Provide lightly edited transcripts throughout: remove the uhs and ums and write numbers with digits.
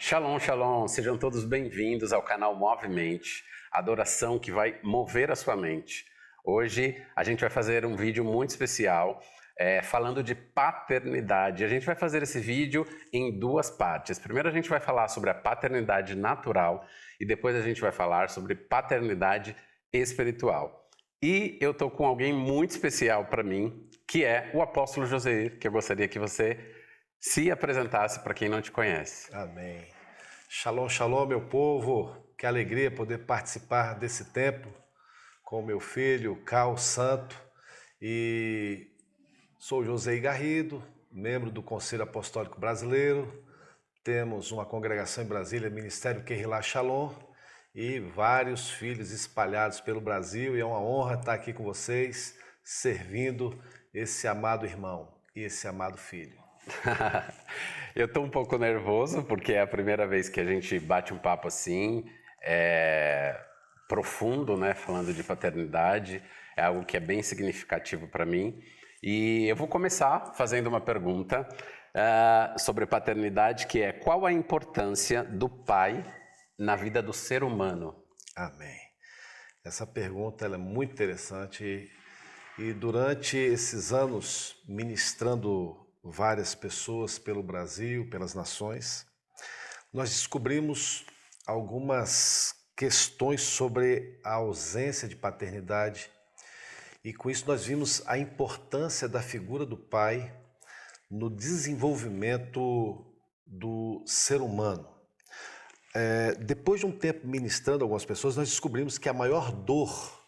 Shalom, shalom, sejam todos bem-vindos ao canal Movemente, adoração que vai mover a sua mente. Hoje a gente vai fazer um vídeo muito especial falando de paternidade. A gente vai fazer esse vídeo em duas partes. Primeiro a gente vai falar sobre a paternidade natural e depois a gente vai falar sobre paternidade espiritual. E eu tô com alguém muito especial para mim, que é o apóstolo Joseir, que eu gostaria que você se apresentasse para quem não te conhece. Amém. Shalom, shalom, meu povo. Que alegria poder participar desse tempo com meu filho, Cal Santo. E sou José Garrido, membro do Conselho Apostólico Brasileiro. Temos uma congregação em Brasília, Ministério Kehillah Shalom, e vários filhos espalhados pelo Brasil. E é uma honra estar aqui com vocês, servindo esse amado irmão e esse amado filho. Eu tô um pouco nervoso porque é a primeira vez que a gente bate um papo assim, profundo, né? Falando de paternidade, é algo que é bem significativo para mim. E eu vou começar fazendo uma pergunta sobre paternidade, que é: qual a importância do pai na vida do ser humano? Amém. Essa pergunta ela é muito interessante e durante esses anos ministrando várias pessoas pelo Brasil, pelas nações, nós descobrimos algumas questões sobre a ausência de paternidade e com isso nós vimos a importância da figura do pai no desenvolvimento do ser humano. Depois de um tempo ministrando algumas pessoas, nós descobrimos que a maior dor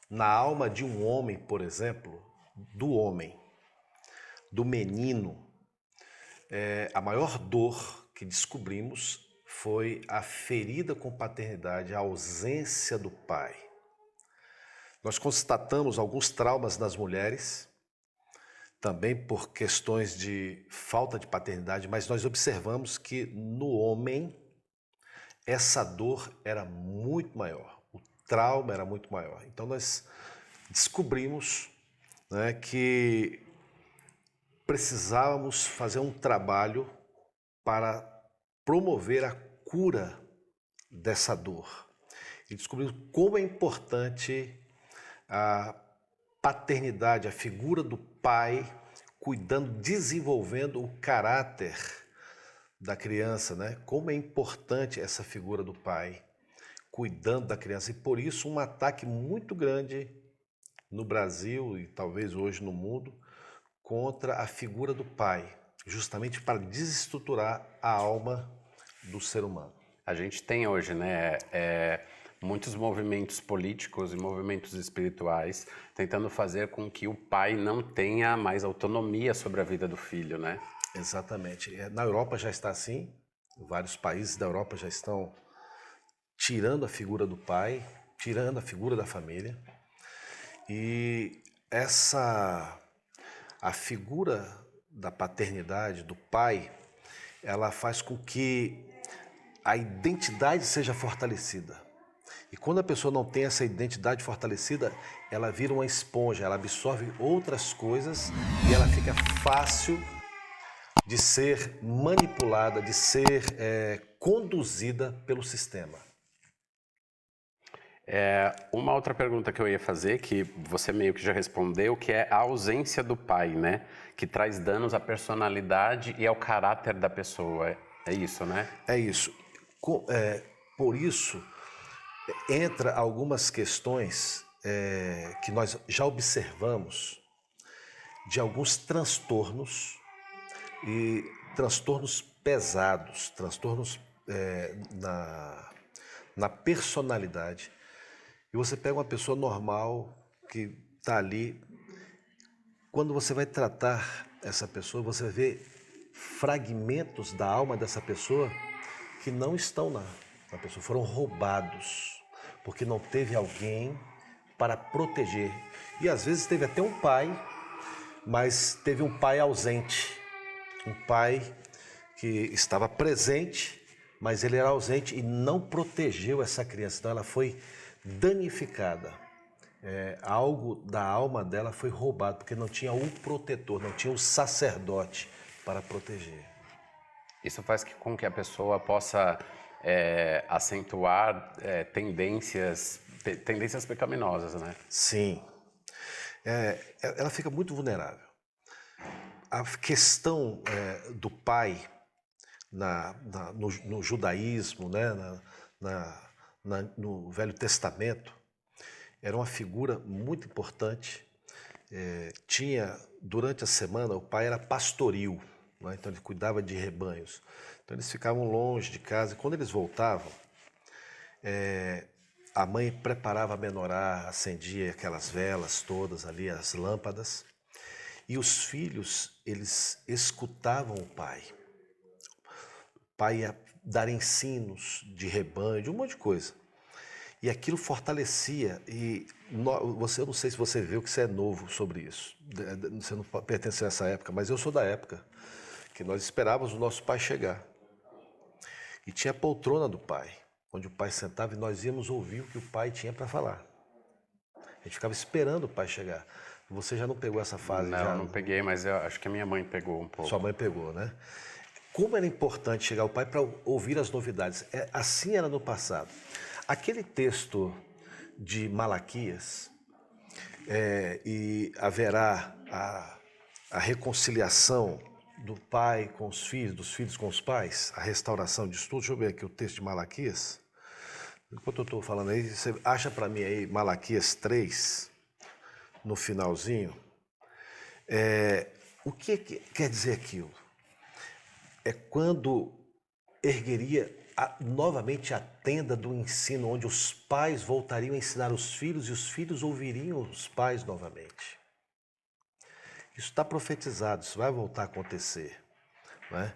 na alma de um homem, por exemplo, do homem, do menino, a maior dor que descobrimos foi a ferida com paternidade, a ausência do pai. Nós constatamos alguns traumas nas mulheres, também por questões de falta de paternidade, mas nós observamos que no homem essa dor era muito maior, o trauma era muito maior. Então nós descobrimos, né, que precisávamos fazer um trabalho para promover a cura dessa dor. E descobrimos como é importante a paternidade, a figura do pai, cuidando, desenvolvendo o caráter da criança, né? Como é importante essa figura do pai, cuidando da criança. E por isso um ataque muito grande no Brasil e talvez hoje no mundo, contra a figura do pai, justamente para desestruturar a alma do ser humano. A gente tem hoje, né, muitos movimentos políticos e movimentos espirituais tentando fazer com que o pai não tenha mais autonomia sobre a vida do filho, né? Exatamente. Na Europa já está assim, vários países da Europa já estão tirando a figura do pai, tirando a figura da família. E a figura da paternidade, do pai, ela faz com que a identidade seja fortalecida. E quando a pessoa não tem essa identidade fortalecida, ela vira uma esponja, ela absorve outras coisas e ela fica fácil de ser manipulada, de ser conduzida pelo sistema. Uma outra pergunta que eu ia fazer, que você meio que já respondeu, que é a ausência do pai, né? Que traz danos à personalidade e ao caráter da pessoa. É isso, né? É isso. Por isso, entra algumas questões que nós já observamos de alguns transtornos e transtornos pesados, transtornos na personalidade. E você pega uma pessoa normal que está ali, quando você vai tratar essa pessoa, você vai ver fragmentos da alma dessa pessoa que não estão na pessoa, foram roubados, porque não teve alguém para proteger. E às vezes teve até um pai, mas teve um pai ausente, um pai que estava presente, mas ele era ausente e não protegeu essa criança, então ela foi danificada. Algo da alma dela foi roubado, porque não tinha o protetor, não tinha o sacerdote para proteger. Isso faz com que a pessoa possa acentuar tendências pecaminosas, né? Sim. Ela fica muito vulnerável. A questão do pai no judaísmo, né, no Velho Testamento, era uma figura muito importante. Durante a semana, o pai era pastoril, né, então ele cuidava de rebanhos. Então eles ficavam longe de casa e quando eles voltavam, a mãe preparava a menorá, acendia aquelas velas todas ali, as lâmpadas, e os filhos, eles escutavam o pai. O pai ia dar ensinos de rebanho, de um monte de coisa. E aquilo fortalecia, eu não sei se você viu que você é novo sobre isso, você não pertence a essa época, mas eu sou da época que nós esperávamos o nosso pai chegar. E tinha a poltrona do pai, onde o pai sentava e nós íamos ouvir o que o pai tinha para falar. A gente ficava esperando o pai chegar. Você já não pegou essa fase? Não, não peguei, mas eu acho que a minha mãe pegou um pouco. Sua mãe pegou, né? Como era importante chegar o pai para ouvir as novidades. Assim era no passado. Aquele texto de Malaquias, e haverá a reconciliação do pai com os filhos, dos filhos com os pais, a restauração disso tudo. Deixa eu ver aqui o texto de Malaquias. Enquanto eu estou falando aí, você acha para mim aí Malaquias 3, no finalzinho. O que quer dizer aquilo? É quando ergueria novamente a tenda do ensino, onde os pais voltariam a ensinar os filhos e os filhos ouviriam os pais novamente. Isso está profetizado, isso vai voltar a acontecer, né?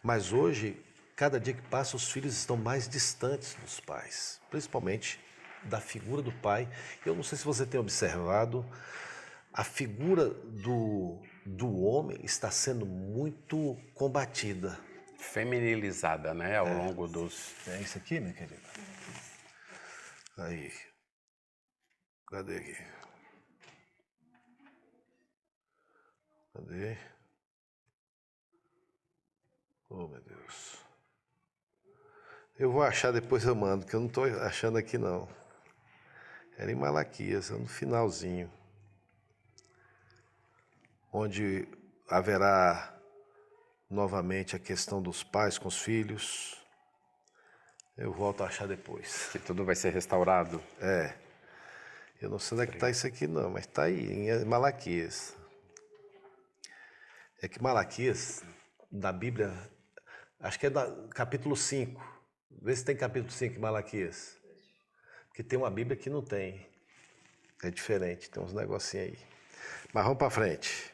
Mas hoje, cada dia que passa, os filhos estão mais distantes dos pais, principalmente da figura do pai. Eu não sei se você tem observado, a figura do homem está sendo muito combatida. Feminilizada, né, ao longo dos... É isso aqui, minha querida? Aí. Cadê aqui? Cadê? Oh, meu Deus. Eu vou achar, depois eu mando, que eu não estou achando aqui, não. Era em Malaquias, no finalzinho. Onde haverá novamente a questão dos pais com os filhos. Eu volto a achar depois. Que tudo vai ser restaurado. Eu não sei onde é que está isso aqui não, mas está aí, em Malaquias. É que Malaquias, da Bíblia, acho que é do capítulo 5. Vê se tem capítulo 5 em Malaquias. Porque tem uma Bíblia que não tem. É diferente, tem uns negocinhos aí. Mas vamos para frente.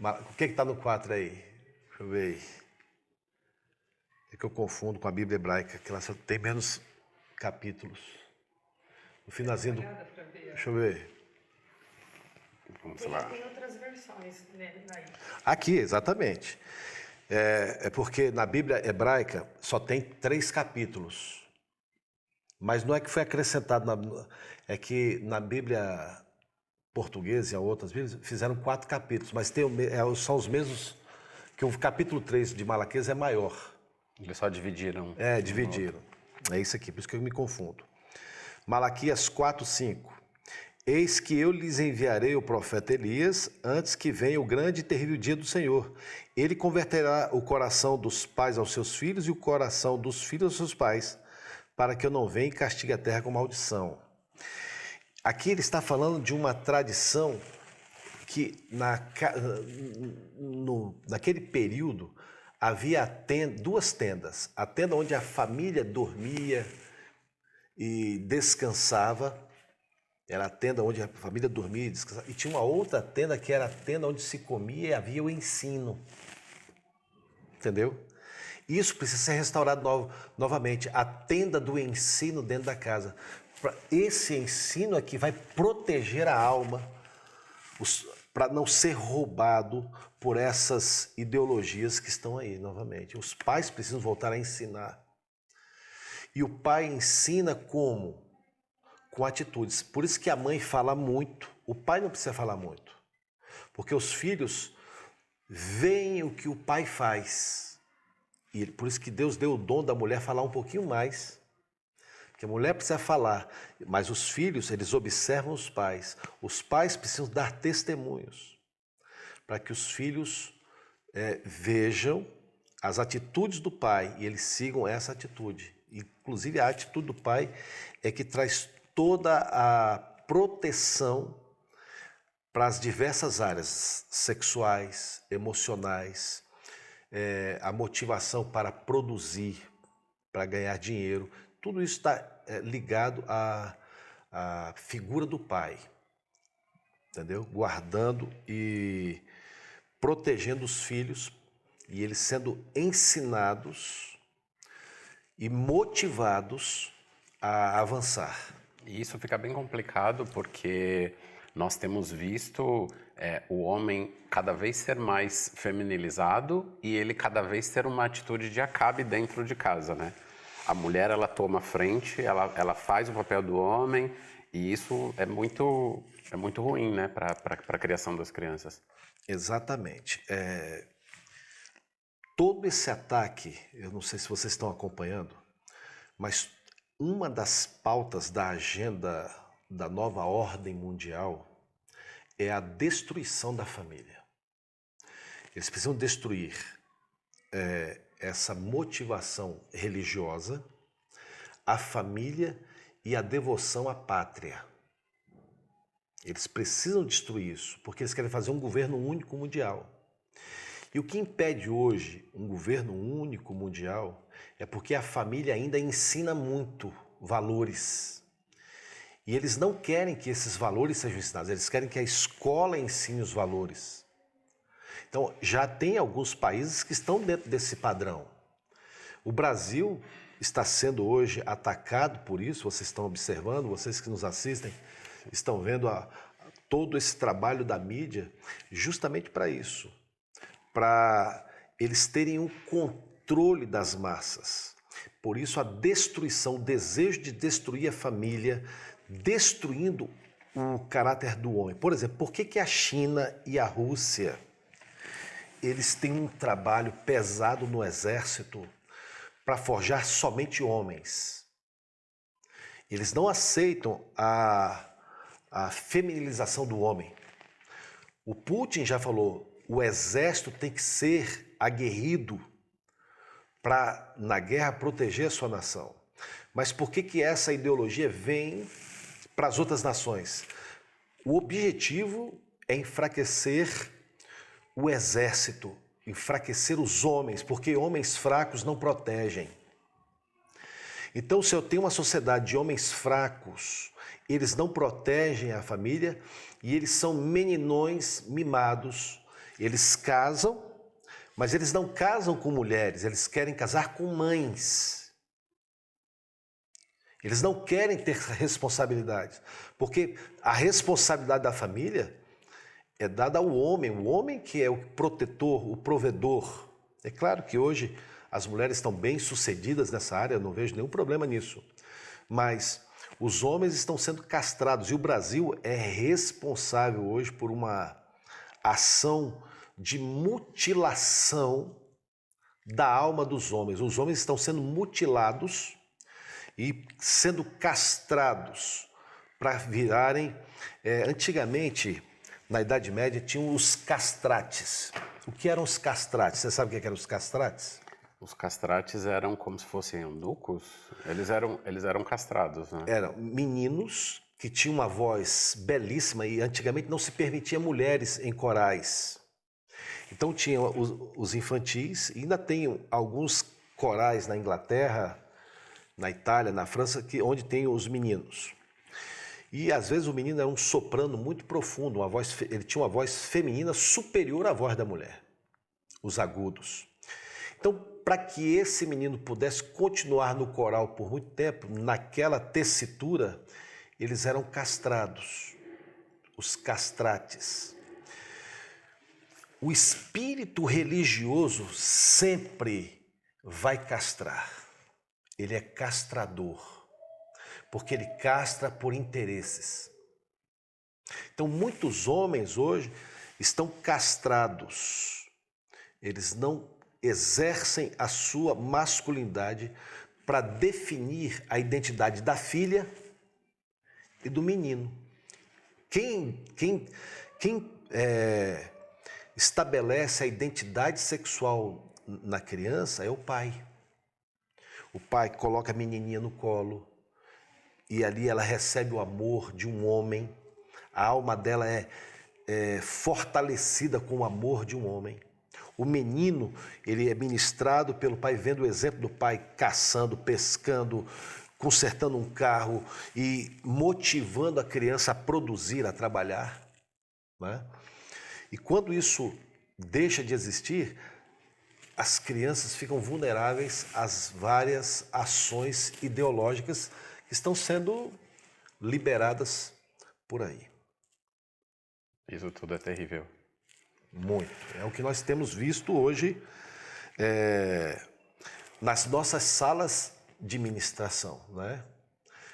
O que está no 4 aí? Deixa eu ver aí. É que eu confundo com a Bíblia hebraica, que ela só tem menos capítulos. No finalzinho do... Deixa eu ver. Vamos lá. Tem outras versões, né? Aqui, exatamente. É porque na Bíblia hebraica só tem 3 capítulos. Mas não é que foi acrescentado, é que na Bíblia portuguesa e em outras Bíblias fizeram 4 capítulos, mas são os mesmos, que o capítulo 3 de Malaquias é maior. Eles só dividiram. Dividiram. É isso aqui, por isso que eu me confundo. Malaquias 4, 5. Eis que eu lhes enviarei o profeta Elias antes que venha o grande e terrível dia do Senhor. Ele converterá o coração dos pais aos seus filhos e o coração dos filhos aos seus pais, para que eu não venha e castigue a terra com maldição. Aqui ele está falando de uma tradição que naquele período havia duas tendas. A tenda onde a família dormia e descansava, era a tenda onde a família dormia e descansava. E tinha uma outra tenda que era a tenda onde se comia e havia o ensino. Entendeu? Isso precisa ser restaurado novamente. A tenda do ensino dentro da casa. Esse ensino aqui vai proteger a alma para não ser roubado por essas ideologias que estão aí novamente. Os pais precisam voltar a ensinar. E o pai ensina como? Com atitudes. Por isso que a mãe fala muito, o pai não precisa falar muito. Porque os filhos veem o que o pai faz. E por isso que Deus deu o dom da mulher falar um pouquinho mais. Que a mulher precisa falar, mas os filhos, eles observam os pais. Os pais precisam dar testemunhos para que os filhos vejam as atitudes do pai e eles sigam essa atitude. Inclusive, a atitude do pai é que traz toda a proteção para as diversas áreas sexuais, emocionais, a motivação para produzir, para ganhar dinheiro. Tudo isso está ligado à figura do pai, entendeu? Guardando e protegendo os filhos e eles sendo ensinados e motivados a avançar. E isso fica bem complicado porque nós temos visto o homem cada vez ser mais feminilizado e ele cada vez ter uma atitude de acabe dentro de casa, né? A mulher, ela toma a frente, ela faz o papel do homem e isso é muito ruim, né, para a criação das crianças. Exatamente. Todo esse ataque, eu não sei se vocês estão acompanhando, mas uma das pautas da agenda da nova ordem mundial é a destruição da família. Eles precisam destruir essa motivação religiosa, a família e a devoção à pátria. Eles precisam destruir isso, porque eles querem fazer um governo único mundial. E o que impede hoje um governo único mundial é porque a família ainda ensina muito valores. E eles não querem que esses valores sejam ensinados, eles querem que a escola ensine os valores. Então, já tem alguns países que estão dentro desse padrão. O Brasil está sendo hoje atacado por isso, vocês estão observando, vocês que nos assistem, estão vendo todo esse trabalho da mídia justamente para isso, para eles terem um controle das massas. Por isso a destruição, o desejo de destruir a família, destruindo o caráter do homem. Por exemplo, por que a China e a Rússia eles têm um trabalho pesado no exército para forjar somente homens? Eles não aceitam a feminilização do homem. O Putin já falou, o exército tem que ser aguerrido para, na guerra, proteger a sua nação. Mas por que essa ideologia vem para as outras nações? O objetivo é enfraquecer o exército, enfraquecer os homens, porque homens fracos não protegem. Então, se eu tenho uma sociedade de homens fracos, eles não protegem a família e eles são meninões mimados. Eles casam, mas eles não casam com mulheres, eles querem casar com mães. Eles não querem ter responsabilidades, porque a responsabilidade da família é dada ao homem, o homem que é o protetor, o provedor. É claro que hoje as mulheres estão bem sucedidas nessa área, eu não vejo nenhum problema nisso, mas os homens estão sendo castrados e o Brasil é responsável hoje por uma ação de mutilação da alma dos homens. Os homens estão sendo mutilados e sendo castrados para virarem... antigamente, na Idade Média, tinham os castrates. O que eram os castrates? Você sabe o que eram os castrates? Os castrates eram como se fossem eunucos? Eles eram castrados, né? Eram meninos que tinham uma voz belíssima e antigamente não se permitia mulheres em corais. Então tinha os infantis e ainda tem alguns corais na Inglaterra, na Itália, na França, onde tem os meninos. E às vezes o menino era um soprano muito profundo, ele tinha uma voz feminina superior à voz da mulher, os agudos. Então, para que esse menino pudesse continuar no coral por muito tempo, naquela tessitura, eles eram castrados, os castrates. O espírito religioso sempre vai castrar, ele é castrador. Porque ele castra por interesses. Então, muitos homens hoje, estão castrados. Eles não exercem a sua masculinidade para definir a identidade da filha e do menino. Quem estabelece a identidade sexual na criança é o pai. O pai coloca a menininha no colo e ali ela recebe o amor de um homem. A alma dela é fortalecida com o amor de um homem. O menino, ele é ministrado pelo pai, vendo o exemplo do pai caçando, pescando, consertando um carro e motivando a criança a produzir, a trabalhar, né? E quando isso deixa de existir, as crianças ficam vulneráveis às várias ações ideológicas que estão sendo liberadas por aí. Isso tudo é terrível. Muito. É o que nós temos visto hoje nas nossas salas de ministração, né?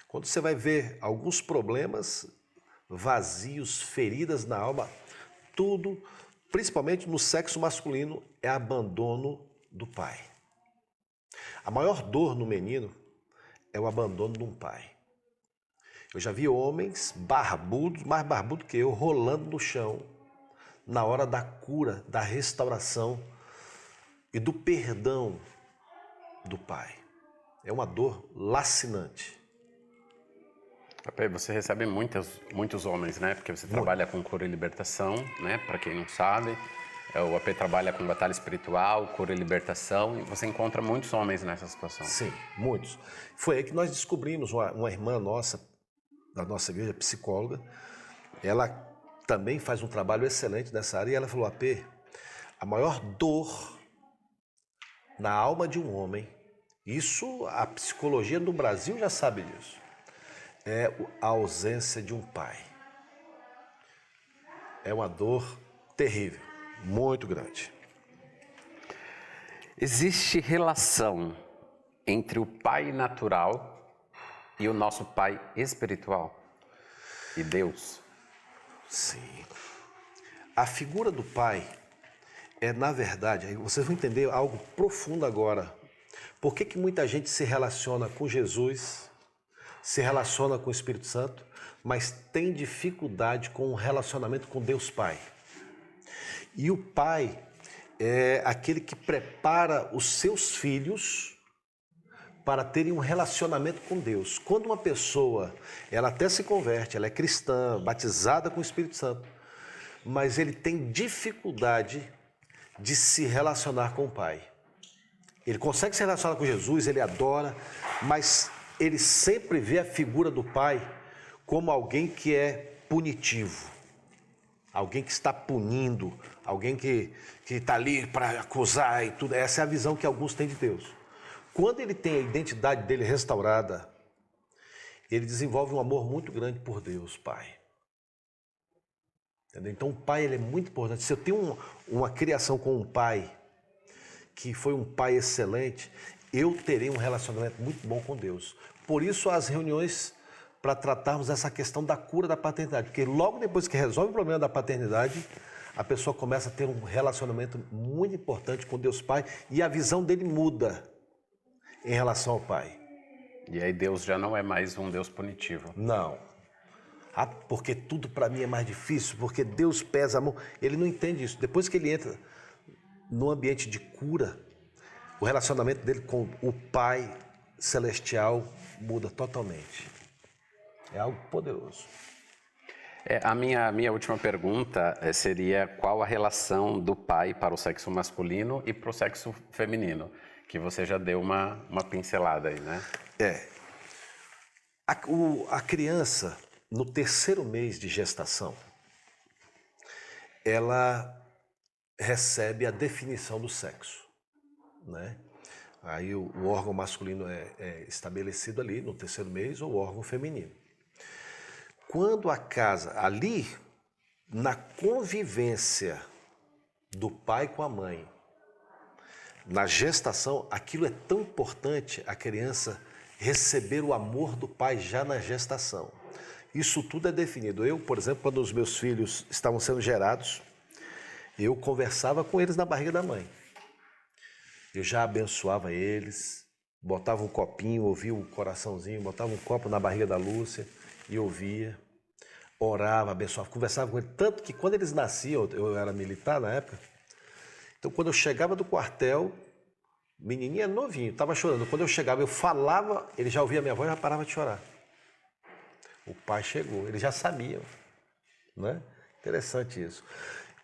Quando você vai ver alguns problemas, vazios, feridas na alma, tudo, principalmente no sexo masculino, é abandono do pai. A maior dor no menino é o abandono de um pai. Eu já vi homens barbudos, mais barbudos que eu, rolando no chão, na hora da cura, da restauração e do perdão do pai. É uma dor lacinante. Papai, você recebe muitos homens, né? Porque você trabalha com cura e libertação, né? Para quem não sabe, o AP trabalha com batalha espiritual, cura e libertação, e você encontra muitos homens nessa situação. Sim, muitos. Foi aí que nós descobrimos uma irmã nossa, da nossa igreja, psicóloga. Ela também faz um trabalho excelente nessa área e ela falou: AP, a maior dor na alma de um homem, isso a psicologia do Brasil já sabe disso, é a ausência de um pai. É uma dor terrível, muito grande. Existe relação entre o pai natural e o nosso pai espiritual? E Deus? Sim. A figura do pai é, na verdade, aí vocês vão entender algo profundo agora. Por que muita gente se relaciona com Jesus, se relaciona com o Espírito Santo, mas tem dificuldade com o relacionamento com Deus Pai? E o pai é aquele que prepara os seus filhos para terem um relacionamento com Deus. Quando uma pessoa, ela até se converte, ela é cristã, batizada com o Espírito Santo, mas ele tem dificuldade de se relacionar com o Pai. Ele consegue se relacionar com Jesus, ele adora, mas ele sempre vê a figura do Pai como alguém que é punitivo, alguém que está punindo, alguém que está ali para acusar e tudo. Essa é a visão que alguns têm de Deus. Quando ele tem a identidade dele restaurada, ele desenvolve um amor muito grande por Deus, Pai. Entendeu? Então o pai ele é muito importante. Se eu tenho uma criação com um pai, que foi um pai excelente, eu terei um relacionamento muito bom com Deus. Por isso as reuniões para tratarmos essa questão da cura da paternidade. Porque logo depois que resolve o problema da paternidade, a pessoa começa a ter um relacionamento muito importante com Deus Pai e a visão dele muda em relação ao Pai. E aí Deus já não é mais um Deus punitivo. Não. Ah, porque tudo para mim é mais difícil, porque Deus pesa a mão. Ele não entende isso. Depois que ele entra no ambiente de cura, o relacionamento dele com o Pai Celestial muda totalmente. É algo poderoso. A minha última pergunta seria qual a relação do pai para o sexo masculino e para o sexo feminino, que você já deu uma pincelada aí, né? A criança, no terceiro mês de gestação, ela recebe a definição do sexo, né? Aí o órgão masculino é estabelecido ali no terceiro mês, ou o órgão feminino. Quando a casa, ali, na convivência do pai com a mãe, na gestação, aquilo é tão importante, a criança receber o amor do pai já na gestação. Isso tudo é definido. Eu, por exemplo, quando os meus filhos estavam sendo gerados, eu conversava com eles na barriga da mãe. Eu já abençoava eles, botava um copinho, ouvia o coraçãozinho, botava um copo na barriga da Lúcia e ouvia, orava, abençoava, conversava com eles. Tanto que quando eles nasciam, eu era militar na época, então quando eu chegava do quartel, o menininho era novinho, estava chorando. Quando eu chegava, eu falava, ele já ouvia a minha voz e já parava de chorar. O pai chegou, eles já sabiam, né? Interessante isso.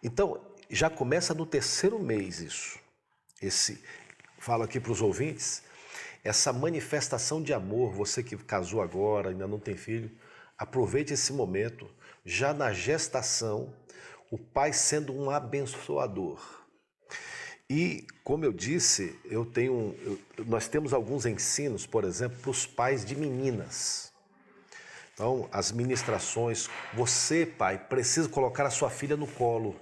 Então, já começa no 3º mês isso. Falo aqui para os ouvintes, essa manifestação de amor, você que casou agora, ainda não tem filho, aproveite esse momento, já na gestação, o pai sendo um abençoador. E, como eu disse, nós temos alguns ensinos, por exemplo, para os pais de meninas. Então, as ministrações, você, pai, precisa colocar a sua filha no colo.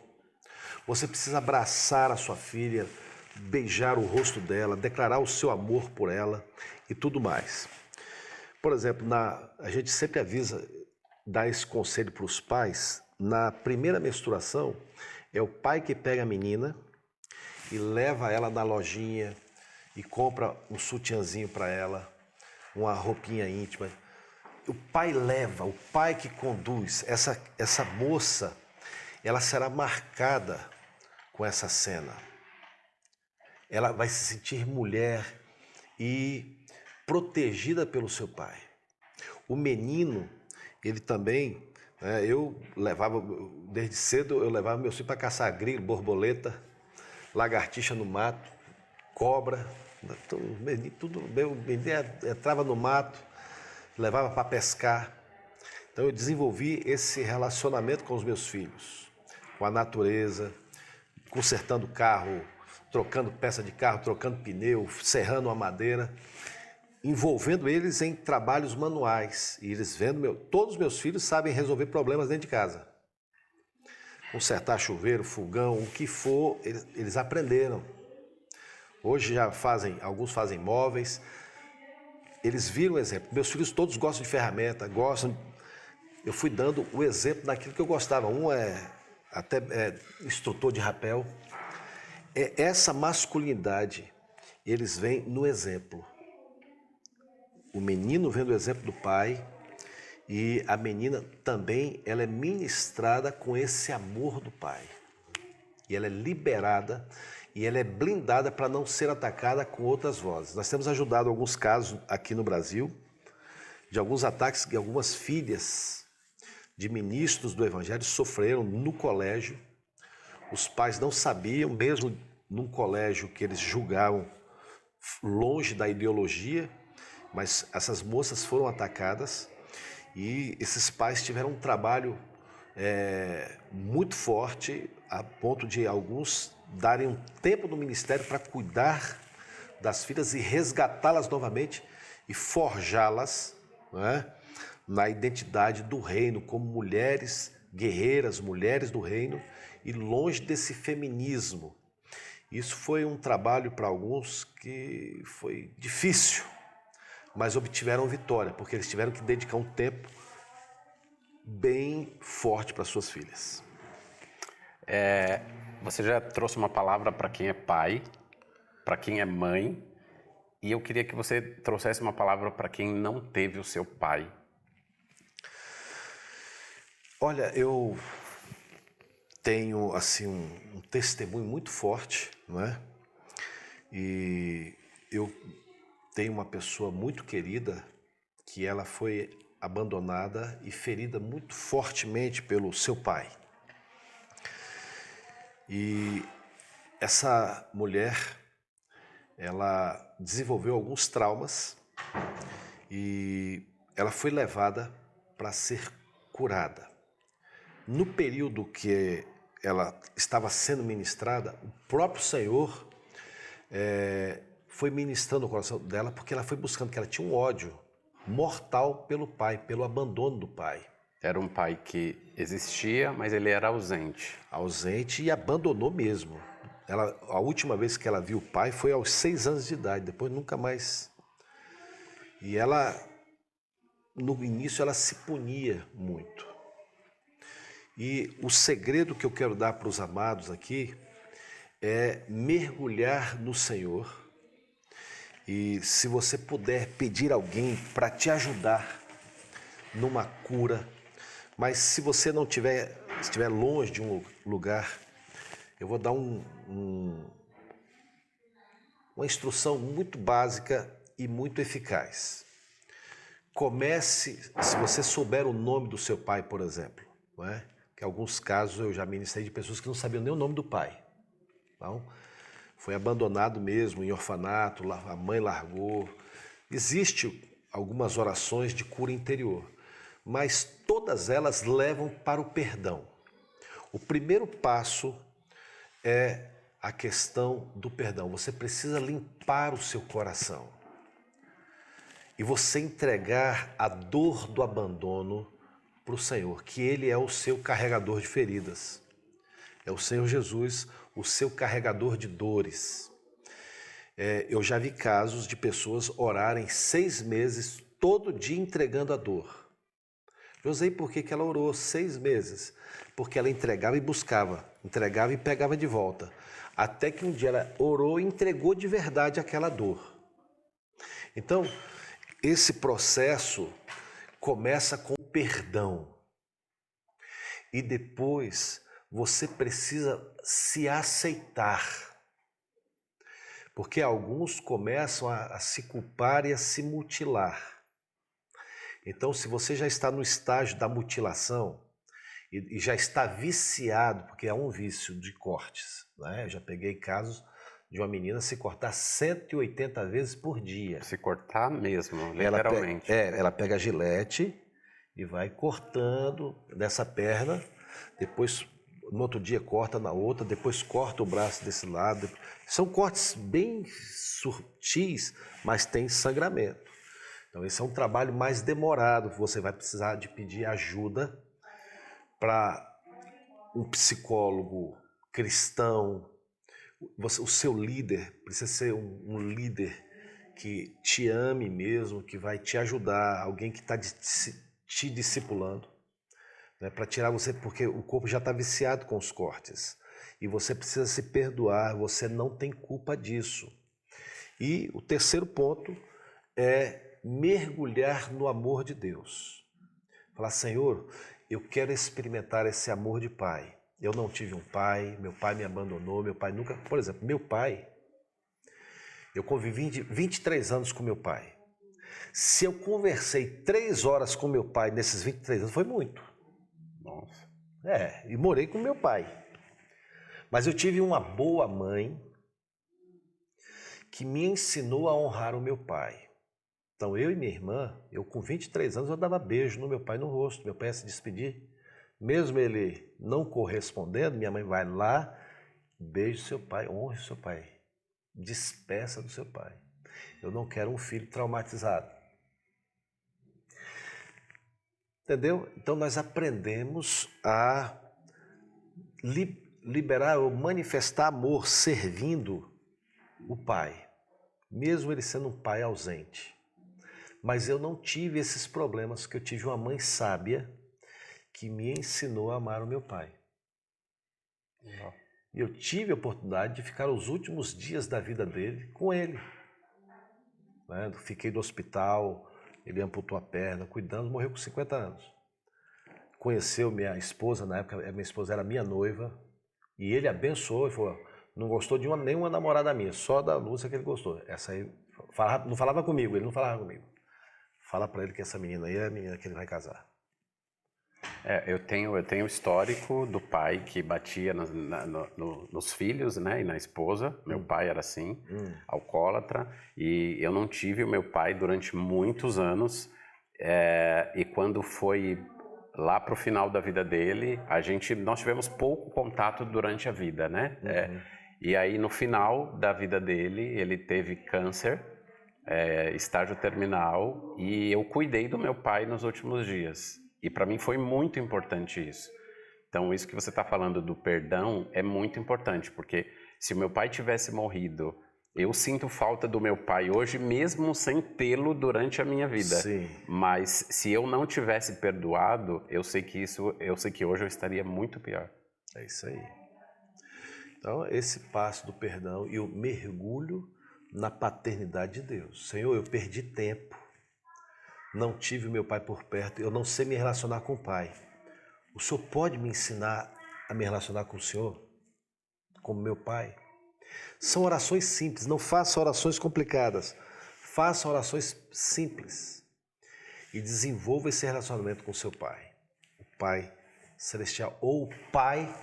Você precisa abraçar a sua filha, beijar o rosto dela, declarar o seu amor por ela e tudo mais. Por exemplo, a gente sempre avisa, dá esse conselho para os pais, na primeira menstruação, é o pai que pega a menina e leva ela na lojinha e compra um sutiãzinho para ela, uma roupinha íntima. O pai leva, o pai que conduz. Essa moça, ela será marcada com essa cena. Ela vai se sentir mulher e protegida pelo seu pai. O menino, ele também, eu levava, desde cedo, eu levava meus filhos para caçar grilo, borboleta, lagartixa no mato, cobra, tudo, meu menino entrava no mato, levava para pescar. Então eu desenvolvi esse relacionamento com os meus filhos, com a natureza, consertando carro, trocando peça de carro, trocando pneu, serrando uma madeira, envolvendo eles em trabalhos manuais. E eles vendo, todos os meus filhos sabem resolver problemas dentro de casa. Consertar chuveiro, fogão, o que for, eles aprenderam. Hoje alguns fazem móveis. Eles viram o exemplo. Meus filhos todos gostam de ferramenta, gostam. Eu fui dando o exemplo daquilo que eu gostava. Um é instrutor de rapel. Essa masculinidade, eles veem no exemplo. O menino vendo o exemplo do pai e a menina também, ela é ministrada com esse amor do pai. E ela é liberada e ela é blindada para não ser atacada com outras vozes. Nós temos ajudado alguns casos aqui no Brasil de alguns ataques que algumas filhas de ministros do Evangelho sofreram no colégio. Os pais não sabiam, mesmo num colégio que eles julgavam longe da ideologia, mas essas moças foram atacadas e esses pais tiveram um trabalho muito forte, a ponto de alguns darem um tempo no ministério para cuidar das filhas e resgatá-las novamente e forjá-las, né, na identidade do reino, como mulheres guerreiras, mulheres do reino, e longe desse feminismo. Isso foi um trabalho para alguns que foi difícil, mas obtiveram vitória, porque eles tiveram que dedicar um tempo bem forte para suas filhas. Você já trouxe uma palavra para quem é pai, para quem é mãe, e eu queria que você trouxesse uma palavra para quem não teve o seu pai. Olha, eu tenho assim um testemunho muito forte, não é? E eu tenho uma pessoa muito querida que ela foi abandonada e ferida muito fortemente pelo seu pai. E essa mulher, ela desenvolveu alguns traumas e ela foi levada para ser curada. No período que ela estava sendo ministrada, o próprio Senhor foi ministrando o coração dela, porque ela foi buscando, que ela tinha um ódio mortal pelo pai, pelo abandono do pai. Era um pai que existia, mas ele era ausente. Ausente e abandonou mesmo. A última vez que ela viu o pai foi aos 6 anos de idade, depois nunca mais. E ela, no início, ela se punia muito. E o segredo que eu quero dar para os amados aqui é mergulhar no Senhor. E se você puder pedir alguém para te ajudar numa cura, mas se você não estiver longe de um lugar, eu vou dar uma instrução muito básica e muito eficaz. Comece, se você souber o nome do seu pai, por exemplo, não é? Que em alguns casos eu já ministrei de pessoas que não sabiam nem o nome do pai. Então, foi abandonado mesmo em orfanato, a mãe largou. Existem algumas orações de cura interior, mas todas elas levam para o perdão. O primeiro passo é a questão do perdão. Você precisa limpar o seu coração e você entregar a dor do abandono para o Senhor, que Ele é o seu carregador de feridas. É o Senhor Jesus, o seu carregador de dores. Eu já vi casos de pessoas orarem 6 meses, todo dia entregando a dor. José, por que ela orou 6 meses? Porque ela entregava e buscava, entregava e pegava de volta. Até que um dia ela orou e entregou de verdade aquela dor. Então, esse processo começa com perdão. E depois você precisa se aceitar. Porque alguns começam a se culpar e a se mutilar. Então, se você já está no estágio da mutilação e já está viciado, porque é um vício de cortes, né? Eu já peguei casos de uma menina se cortar 180 vezes por dia. Se cortar mesmo, literalmente. Ela pega a gilete e vai cortando dessa perna, depois no outro dia corta na outra, depois corta o braço desse lado. São cortes bem sutis, mas tem sangramento. Então esse é um trabalho mais demorado, você vai precisar de pedir ajuda para um psicólogo cristão. O seu líder precisa ser um líder que te ame mesmo, que vai te ajudar, alguém que está te discipulando, né, para tirar você, porque o corpo já está viciado com os cortes. E você precisa se perdoar, você não tem culpa disso. E o terceiro ponto é mergulhar no amor de Deus. Falar, Senhor, eu quero experimentar esse amor de pai. Eu não tive um pai, meu pai me abandonou, meu pai nunca... Por exemplo, meu pai, eu convivi 23 anos com meu pai. Se eu conversei 3 horas com meu pai nesses 23 anos, foi muito. Nossa. E morei com meu pai. Mas eu tive uma boa mãe que me ensinou a honrar o meu pai. Então eu e minha irmã, eu com 23 anos, eu dava beijo no meu pai no rosto, meu pai ia se despedir. Mesmo ele não correspondendo, minha mãe vai lá, beije seu pai, honre seu pai, despeça do seu pai. Eu não quero um filho traumatizado. Entendeu? Então nós aprendemos a liberar ou manifestar amor servindo o pai, mesmo ele sendo um pai ausente. Mas eu não tive esses problemas, porque eu tive uma mãe sábia que me ensinou a amar o meu pai. E eu tive a oportunidade de ficar os últimos dias da vida dele com ele. Né? Fiquei no hospital, ele amputou a perna, cuidando, morreu com 50 anos. Conheceu minha esposa, na época minha esposa era minha noiva, e ele abençoou e falou, não gostou de nenhuma namorada minha, só da Lúcia que ele gostou. Essa aí não falava comigo, ele não falava comigo. Fala pra ele que essa menina aí é a menina que ele vai casar. Eu tenho o histórico do pai que batia nos filhos, né, e na esposa. Meu pai era assim, alcoólatra, e eu não tive o meu pai durante muitos anos. E quando foi lá pro final da vida dele, nós tivemos pouco contato durante a vida, né? E aí no final da vida dele, ele teve câncer, estágio terminal, e eu cuidei do meu pai nos últimos dias. E para mim foi muito importante isso. Então isso que você está falando do perdão é muito importante, porque se o meu pai tivesse morrido, Eu sinto falta do meu pai hoje, mesmo sem tê-lo durante a minha vida. Sim. Mas se eu não tivesse perdoado, eu sei que hoje eu estaria muito pior. É isso aí. Então, esse passo do perdão e o mergulho na paternidade de Deus. Senhor, eu perdi tempo, não tive o meu pai por perto, eu não sei me relacionar com o pai. O Senhor pode me ensinar a me relacionar com o Senhor, como meu pai? São orações simples, não faça orações complicadas. Faça orações simples e desenvolva esse relacionamento com seu pai, o Pai Celestial ou o Pai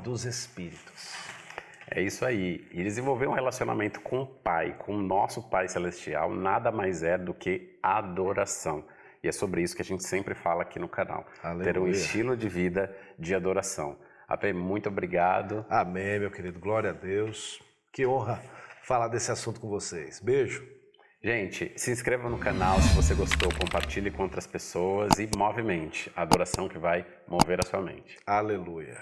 dos Espíritos. É isso aí. E desenvolver um relacionamento com o Pai, com o nosso Pai Celestial, nada mais é do que adoração. E é sobre isso que a gente sempre fala aqui no canal. Aleluia. Ter um estilo de vida de adoração. AP, muito obrigado. Amém, meu querido. Glória a Deus. Que honra falar desse assunto com vocês. Beijo. Gente, se inscreva no canal se você gostou, compartilhe com outras pessoas e movimente a adoração que vai mover a sua mente. Aleluia.